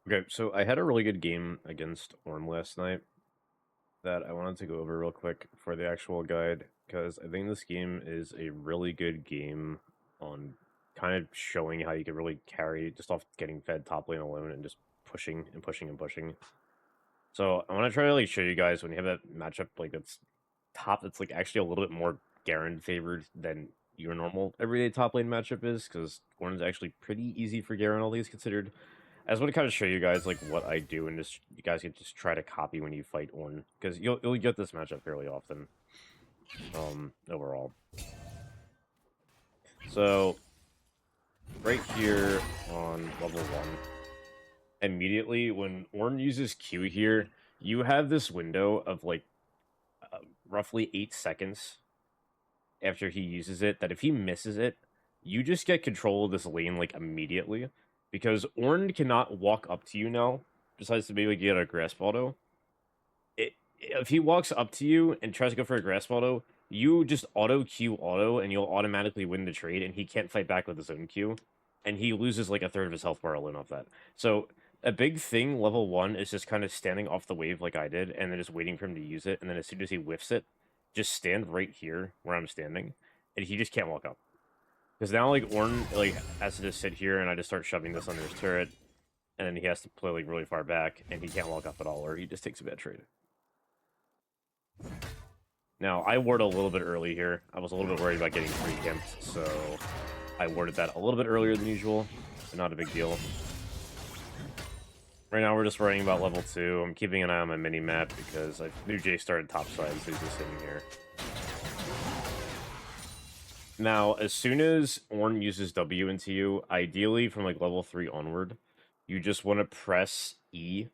Okay, so I had a really good game against Ornn last night that I wanted to go over real quick for the actual guide, because I think this game is a really good game on kind of showing how you can really carry just off getting fed top lane alone and just pushing and pushing and pushing. So I want to try to like show you guys when you have that matchup like that's like actually a little bit more Garen favored than your normal everyday top lane matchup is, because Ornn's actually pretty easy for Garen, all these considered. I just want to kind of show you guys like what I do, and just you guys can just try to copy when you fight Ornn, because you'll get this matchup fairly often. Overall. So right here on level 1, immediately when Ornn uses Q here, you have this window of like roughly 8 seconds after he uses it, that if he misses it, you just get control of this lane like immediately, because Ornn cannot walk up to you now, besides to maybe get a grasp auto. If he walks up to you and tries to go for a grasp auto, you just auto Q auto and you'll automatically win the trade, and he can't fight back with his own Q, and he loses like a third of his health bar alone off that. So a big thing level 1 is just kind of standing off the wave like I did, and then just waiting for him to use it, and then as soon as he whiffs it, just stand right here where I'm standing, and he just can't walk up. Because now like Ornn like has to just sit here, and I just start shoving this under his turret, and then he has to play like really far back, and he can't walk up at all, or he just takes a bad trade. Now, I ward a little bit early here. I was a little bit worried about getting free camped, so I warded that a little bit earlier than usual, but not a big deal. Right now, we're just worrying about level 2. I'm keeping an eye on my mini-map because I knew Jay started topside, so he's just sitting here. Now, as soon as Ornn uses W into you, ideally from like level 3 onward, you just want to press E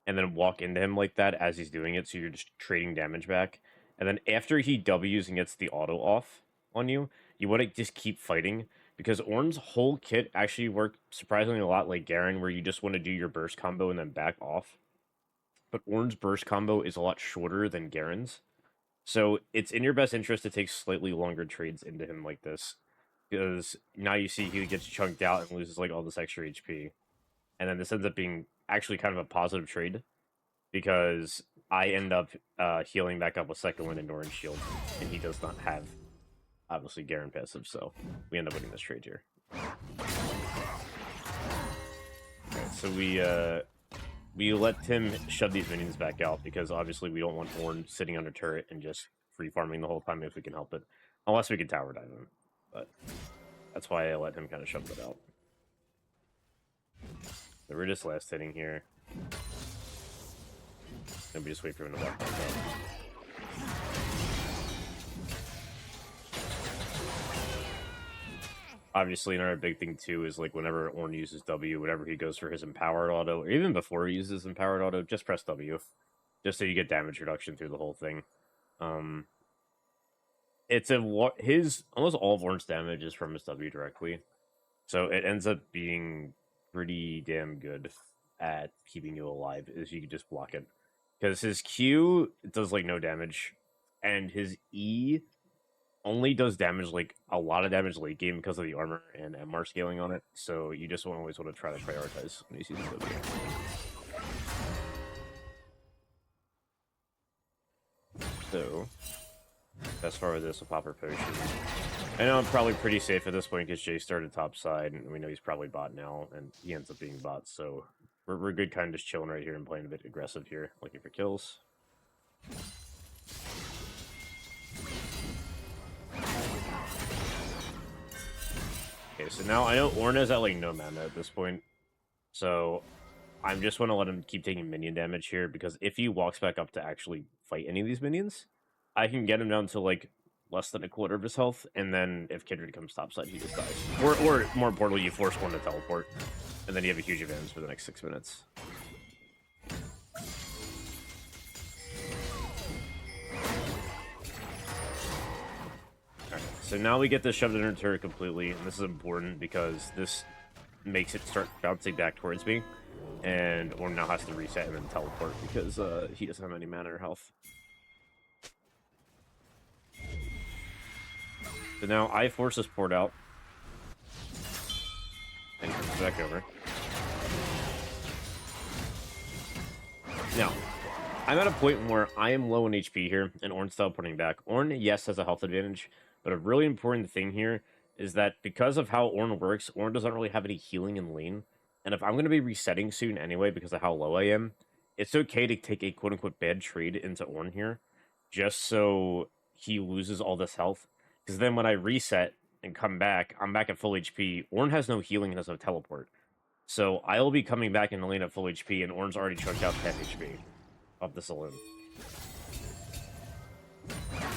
and then walk into him like that as he's doing it, so you're just trading damage back. And then after he W's and gets the auto off on you, you want to just keep fighting, because Ornn's whole kit actually worked surprisingly a lot like Garen, where you just want to do your burst combo and then back off. But Ornn's burst combo is a lot shorter than Garen's, so it's in your best interest to take slightly longer trades into him like this, because now you see he gets chunked out and loses like all this extra HP. And then this ends up being actually kind of a positive trade, because I end up healing back up with second wind and Orange shield, and he does not have, obviously, Garen passive, so we end up winning this trade here. Alright, so we let him shove these minions back out, because obviously we don't want Ornn sitting under turret and just free farming the whole time if we can help it, unless we can tower dive him. But that's why I let him kind of shove that out. So we're just last hitting here. And we just wait for him to walk back up. Obviously, another big thing too is like whenever Ornn uses W, whenever he goes for his empowered auto, or even before he uses empowered auto, just press W, just so you get damage reduction through the whole thing. It's his almost all of Ornn's damage is from his W directly, so it ends up being pretty damn good at keeping you alive, is you can just block it. Because his Q does like no damage, and his E only does damage, like a lot of damage late game because of the armor and MR scaling on it. So you just always want to try to prioritize when you see the W. So as far as this, a popper potion. I know I'm probably pretty safe at this point because Jay started top side, and we know he's probably bot now, and he ends up being bot, so we're good, kind of just chilling right here and playing a bit aggressive here, looking for kills. Okay, so now I know Ornn is at like no mana at this point, so I'm just want to let him keep taking minion damage here, because if he walks back up to actually fight any of these minions, I can get him down to like less than a quarter of his health, and then if Kindred comes topside, he just dies. Or more importantly, you force one to teleport, and then you have a huge advantage for the next 6 minutes. Alright, so now we get this shoved under turret completely, and this is important because this makes it start bouncing back towards me, and Ornn now has to reset and then teleport because he doesn't have any mana or health. So now I force this port out, and he comes back over. Now, I'm at a point where I am low on HP here, and Ornn's teleporting back. Ornn, yes, has a health advantage, but a really important thing here is that because of how Ornn works, Ornn doesn't really have any healing in lane. And if I'm going to be resetting soon anyway because of how low I am, it's okay to take a quote-unquote bad trade into Ornn here, just so he loses all this health. Because then when I reset and come back, I'm back at full HP. Ornn has no healing and has no teleport. So I'll be coming back in the lane at full HP, and Ornn's already choked out 10 HP of this alone.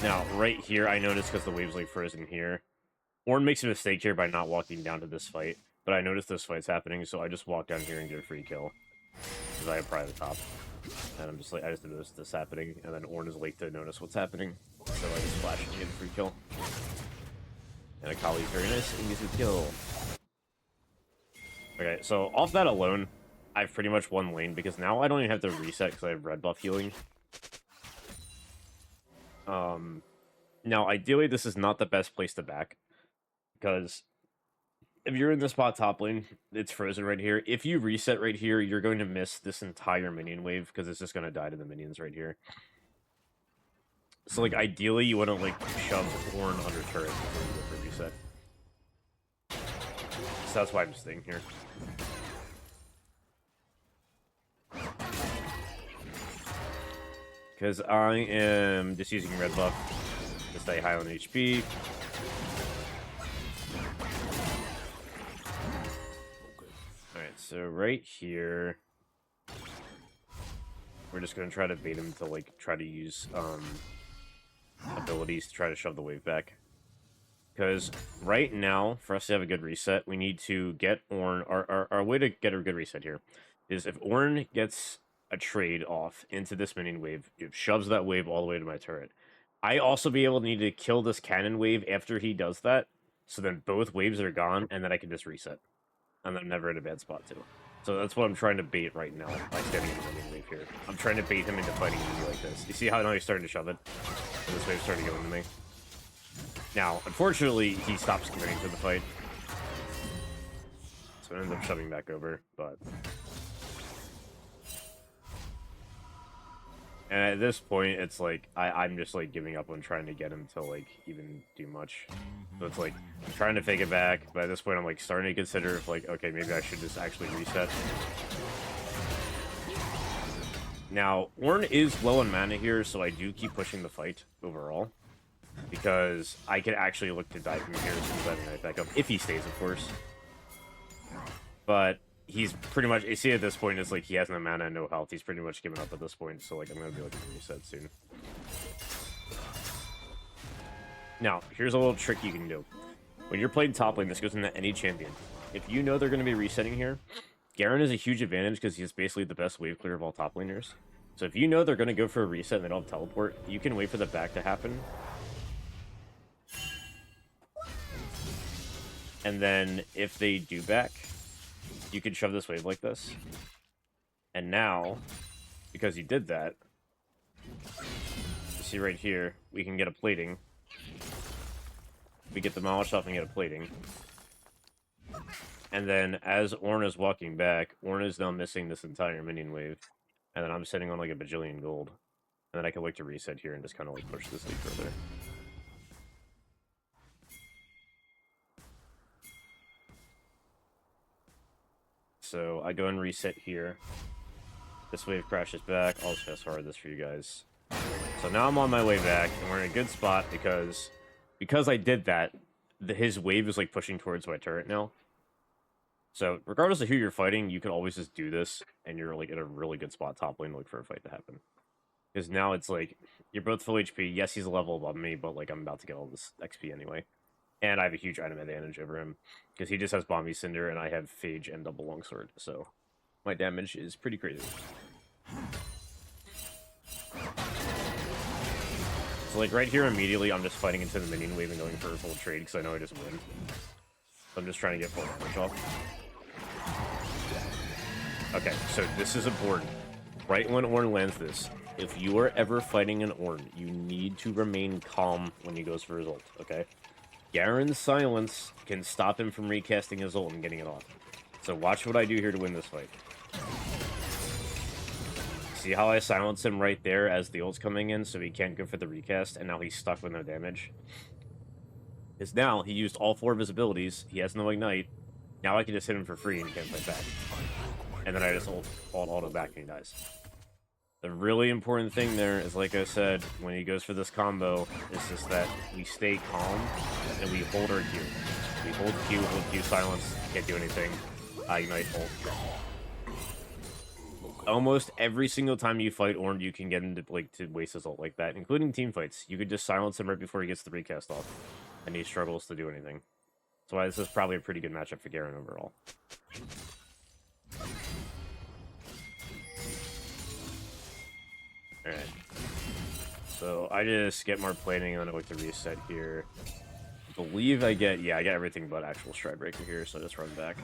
Now, right here, I noticed because the wave's like frozen here. Ornn makes a mistake here by not walking down to this fight, but I noticed this fight's happening, so I just walk down here and get a free kill. Because I have private top. And I'm just like, I just noticed this happening, and then Ornn is late to notice what's happening. So I just flash and get a free kill. And Akali's very nice and gets a kill. Okay, so off that alone, I've pretty much won lane, because now I don't even have to reset because I have red buff healing. Now, ideally, this is not the best place to back, because if you're in the spot top lane, it's frozen right here. If you reset right here, you're going to miss this entire minion wave, because it's just going to die to the minions right here. So, like, ideally, you want to, like, shove Ornn under turret before you go for reset. So that's why I'm staying here. Because I am just using red buff to stay high on HP. Alright, so right here, we're just going to try to bait him to, like, try to use abilities to try to shove the wave back. Because right now, for us to have a good reset, we need to get Ornn... Our way to get a good reset here is if Ornn gets a trade off into this minion wave, it shoves that wave all the way to my turret. I also be able to need to kill this cannon wave after he does that, so then both waves are gone, and then I can just reset. And then I'm never in a bad spot, too. So that's what I'm trying to bait right now by standing in the minion wave here. I'm trying to bait him into fighting me like this. You see how now he's starting to shove it? And this wave's starting to go into me. Now, unfortunately, he stops committing to the fight. So I end up shoving back over, but... And at this point, it's like, I'm just, like, giving up on trying to get him to, like, even do much. So it's like, I'm trying to fake it back, but at this point, I'm, like, starting to consider if, like, okay, maybe I should just actually reset. Now, Ornn is low on mana here, so I do keep pushing the fight overall. Because I could actually look to die from here as soon as I have Ignite back up. If he stays, of course. But he's pretty much... You see at this point, it's like he has no mana and no health. He's pretty much given up at this point, so like I'm going to be looking to reset soon. Now, here's a little trick you can do. When you're playing top lane, this goes into any champion. If you know they're going to be resetting here, Garen is a huge advantage because he's basically the best wave clear of all top laners. So if you know they're going to go for a reset and they don't have teleport, you can wait for the back to happen. And then, if they do back, you can shove this wave like this. And now, because he did that, you see right here, we can get a plating. We get the Malish off and get a plating. And then, as Ornn is walking back, Ornn is now missing this entire minion wave. And then I'm sitting on like a bajillion gold. And then I can wait to reset here and just kind of like push this lead further. So I go and reset here. This wave crashes back. I'll just fast forward this for you guys. So now I'm on my way back, and we're in a good spot because I did that, his wave is like pushing towards my turret now. So regardless of who you're fighting, you can always just do this, and you're like in a really good spot top lane, look for a fight to happen. Because now it's like, you're both full HP. Yes, he's a level above me, but like I'm about to get all this XP anyway. And I have a huge item advantage over him, because he just has Bomby Cinder, and I have Phage and Double Longsword, so my damage is pretty crazy. So like right here immediately, I'm just fighting into the minion wave and going for a full trade, because I know I just win. So I'm just trying to get full damage off. Okay, so this is important. Right when Ornn lands this, if you are ever fighting an Ornn, you need to remain calm when he goes for his ult, okay? Garen's silence can stop him from recasting his ult and getting it off. So watch what I do here to win this fight. See how I silenced him right there as the ult's coming in, so he can't go for the recast, and now he's stuck with no damage? Because now he used all 4 of his abilities, he has no ignite, now I can just hit him for free and he can't fight back. And then I just ult him back and he dies. The really important thing there is, like I said, when he goes for this combo, is just that we stay calm and we hold our Q. We hold Q, silence, can't do anything. Ignite, ult. Almost every single time you fight Ornn, you can get him to waste his ult like that, including team fights. You could just silence him right before he gets the recast off, and he struggles to do anything. That's why this is probably a pretty good matchup for Garen overall. Alright. So I just get more plating and then I like to reset here. I believe I get everything but actual Stridebreaker here, so I just run back.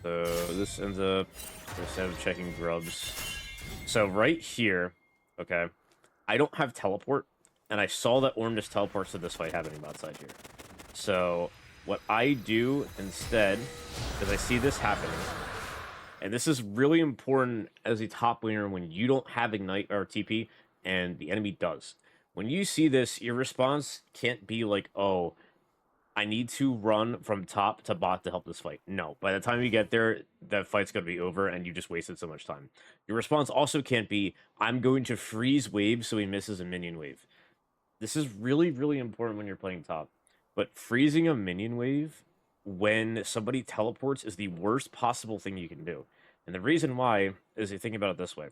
So this ends up, instead of checking grubs. So right here, okay, I don't have teleport, and I saw that Ornn just teleports to this fight happening outside here. So what I do instead is I see this happening, and this is really important as a top laner when you don't have Ignite or TP, and the enemy does. When you see this, your response can't be like, oh, I need to run from top to bot to help this fight. No, by the time you get there, that fight's going to be over and you just wasted so much time. Your response also can't be, I'm going to freeze wave so he misses a minion wave. This is really, really important when you're playing top. But freezing a minion wave when somebody teleports is the worst possible thing you can do. And the reason why is, you think about it this way.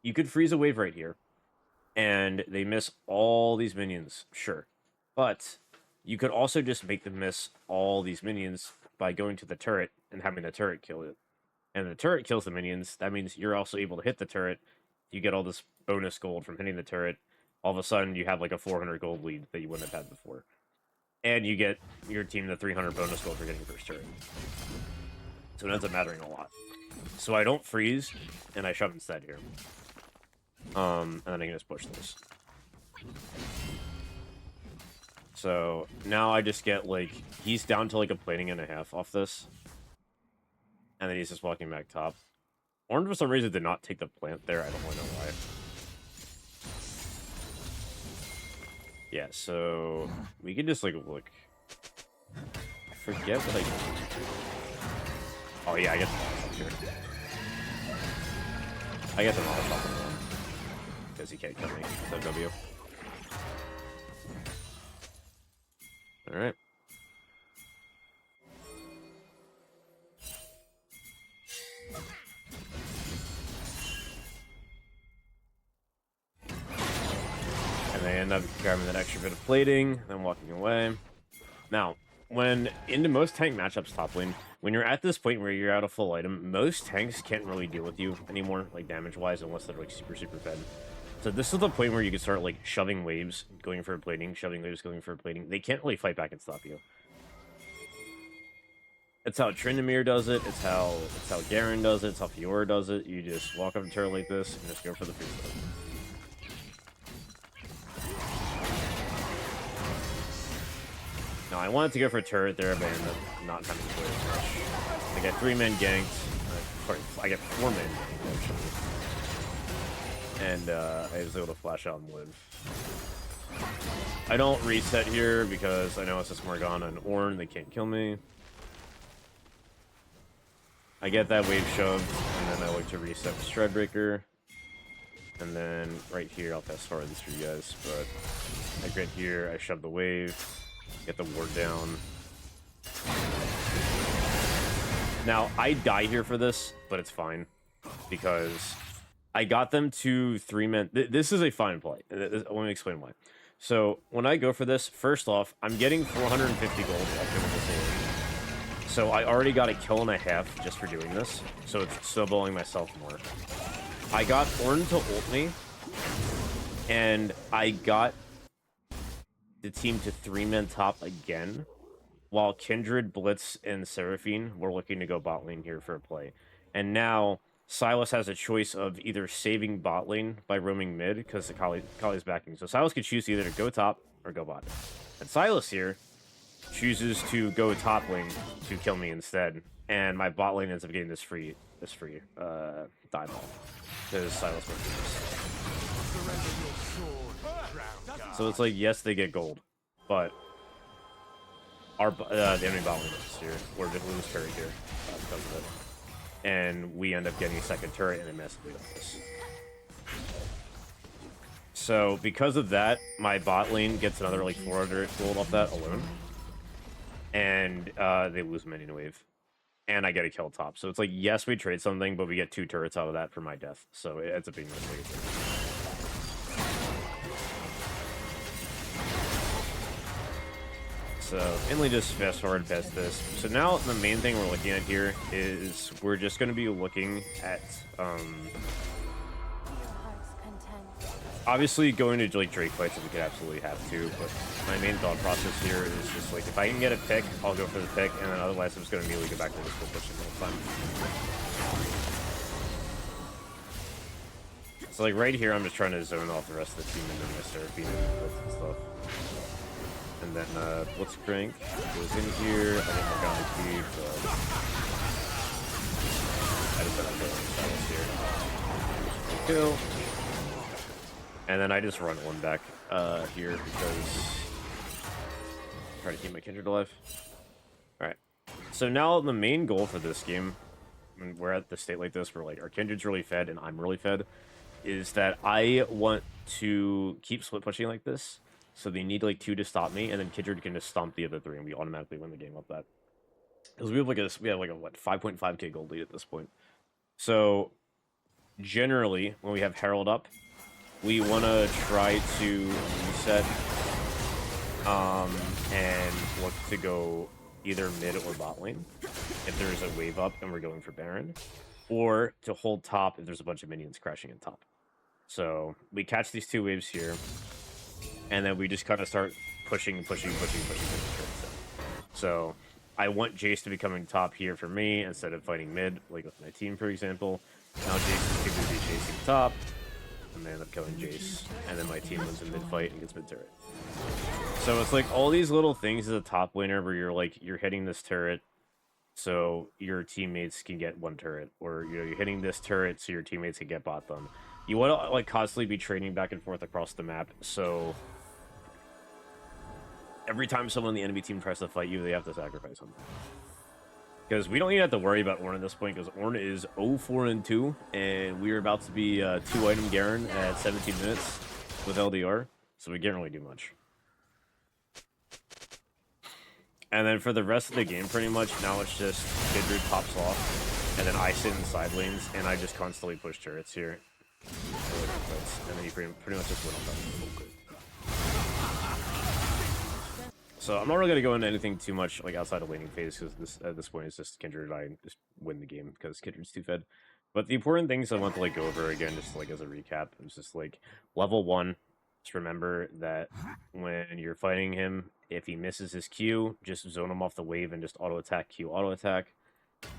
You could freeze a wave right here, and they miss all these minions, sure. But you could also just make them miss all these minions by going to the turret and having the turret kill it. And the turret kills the minions. That means you're also able to hit the turret. You get all this bonus gold from hitting the turret. All of a sudden, you have like a 400 gold lead that you wouldn't have had before. And you get your team the 300 bonus gold for getting first turret. So it ends up mattering a lot. So I don't freeze, and I shove instead here. And then I can just push this. So now I just get, like, he's down to like a plating and a half off this. And then he's just walking back top. Ornn, for some reason, did not take the plant there. I don't really know why. Yeah, so we can just, like, look. I forget what I can do. Oh, yeah, I get the Molotov here. I get the Molotov on one. Because he can't kill me. So W. Alright. And they end up grabbing that extra bit of plating, then walking away. Now, when into most tank matchups top lane, when you're at this point where you're out of full item, most tanks can't really deal with you anymore, like damage-wise, unless they're like super fed. So this is the point where you can start like shoving waves, going for a plating, shoving waves, going for a plating. They can't really fight back and stop you. It's how Triton does it. It's how Garen does it. It's how Fiora does it. You just walk up to turret like this and just go for the freeze. Now I wanted to go for a turret there, but I ended up not having to play as much. I got 3-man ganked. Sorry, I got 4-man ganked actually. And I was able to flash out and live. I don't reset here because I know it's just Morgana and Ornn. They can't kill me. I get that wave shoved, and then I like to reset with Stridebreaker. And then right here, I'll fast forward this for you guys. But I get here, I shove the wave, get the ward down. Now, I die here for this, but it's fine. Because I got them to 3-man. This is a fine play. Let me explain why. So when I go for this, first off, I'm getting 450 gold off of this area. So I already got a kill and a half just for doing this. So it's snowballing myself more. I got Ornn to ult me, and I got the team to 3-man top again, while Kindred, Blitz, and Seraphine were looking to go bot lane here for a play. And now Sylas has a choice of either saving bot lane by roaming mid, because the Kali's backing. So Sylas could choose either to go top or go bot. And Sylas here chooses to go top lane to kill me instead, and my bot lane ends up getting this free dive because Silas went through this. So it's like, yes, they get gold, but our the enemy bot lane is here, or the lose turret here because of it, and we end up getting a second turret and it massively does this. So because of that, my bot lane gets another like 400 gold off that alone, and they lose minion wave, and I get a kill top. So it's like, yes, we trade something, but we get 2 turrets out of that for my death. So it ends up being much bigger. So mainly just fast forward past this. So now the main thing we're looking at here is we're just going to be looking at obviously going to like Drake fights if we could absolutely have to, but my main thought process here is just like, if I can get a pick, I'll go for the pick, and then otherwise I'm just going to immediately go back to this full pushing the whole time. So like right here, I'm just trying to zone off the rest of the team and then my Seraphine and stuff. And then Blitzcrank goes in here. I didn't work on the key, so I just got to kill. And then I just run one back here because I'm trying to keep my Kindred alive. Alright. So now the main goal for this game, when we're at the state like this where like our Kindred's really fed and I'm really fed, is that I want to keep split pushing like this. So they need like 2 to stop me, and then Kindred can just stomp the other 3 and we automatically win the game off that. Because we have like a what, 5.5k gold lead at this point. So generally when we have Herald up, we want to try to reset and look to go either mid or bot lane if there's a wave up and we're going for Baron, or to hold top if there's a bunch of minions crashing in top. So we catch these 2 waves here, and then we just kind of start pushing. So I want Jace to be coming top here for me instead of fighting mid, like with my team, for example. Now Jace is too busy chasing top, and they end up killing Jace, and then my team wins in mid fight and gets mid turret. So it's like all these little things as a top laner where you're hitting this turret so your teammates can get 1 turret, or you're hitting this turret so your teammates can get bot them. You want to like constantly be trading back and forth across the map, so every time someone on the enemy team tries to fight you, they have to sacrifice something. Because we don't even have to worry about Ornn at this point, because Ornn is 0-4-2, and we're about to be 2-item Garen at 17 minutes with LDR, so we can't really do much. And then for the rest of the game, pretty much, now it's just Kindred pops off, and then I sit in side lanes, and I just constantly push turrets here. And then you pretty much just win on that. So I'm not really going to go into anything too much like outside of laning phase, because at this point it's just Kindred and I just win the game because Kindred's too fed. But the important things I want to like go over again, just like as a recap, is just like level 1. Just remember that when you're fighting him, if he misses his Q, just zone him off the wave and just auto attack Q auto attack.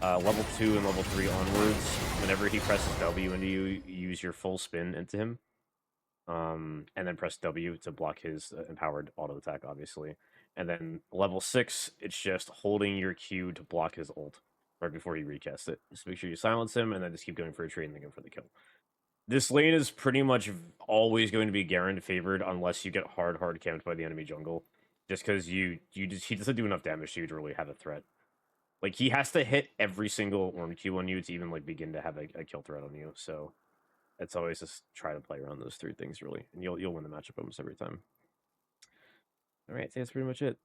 Level 2 and level 3 onwards, whenever he presses W into you, use your full spin into him. And then press W to block his empowered auto attack, obviously. And then level 6, it's just holding your Q to block his ult right before you recast it. Just make sure you silence him, and then just keep going for a trade and then go for the kill. This lane is pretty much always going to be Garen favored unless you get hard camped by the enemy jungle. Just because he doesn't do enough damage to you to really have a threat. Like, he has to hit every single Ornn Q on you to even like begin to have a kill threat on you. So it's always just try to play around those 3 things, really, and you'll win the matchup almost every time. All right, so that's pretty much it.